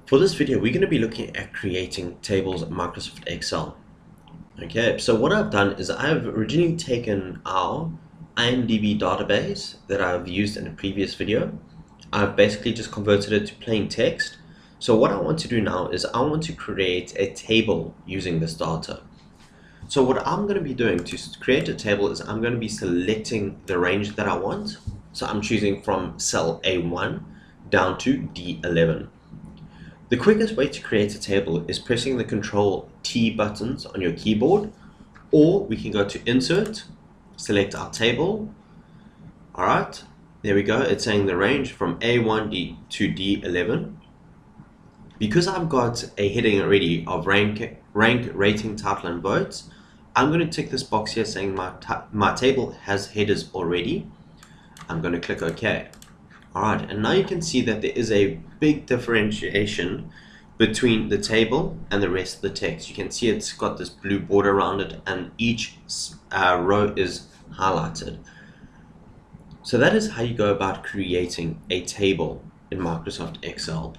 For this video, we're going to be looking at creating tables in Microsoft Excel. Okay, so what I've done is I've originally taken our IMDb database that I've used in a previous video. I've basically just converted it to plain text. So what I want to do now is I want to create a table using this data. So what I'm going to be doing to create a table is I'm going to be selecting the range that I want. So I'm choosing from cell A1 down to D11. The quickest way to create a table is pressing the Control T buttons on your keyboard, or we can go to Insert, select our table. Alright, there we go. It's saying the range from A1 to D11. Because I've got a heading already of rank, rating, title, and votes, I'm going to tick this box here saying my table has headers already. I'm going to click OK. Alright, and now you can see that there is a big differentiation between the table and the rest of the text. You can see it's got this blue border around it, and each row is highlighted. So that is how you go about creating a table in Microsoft Excel.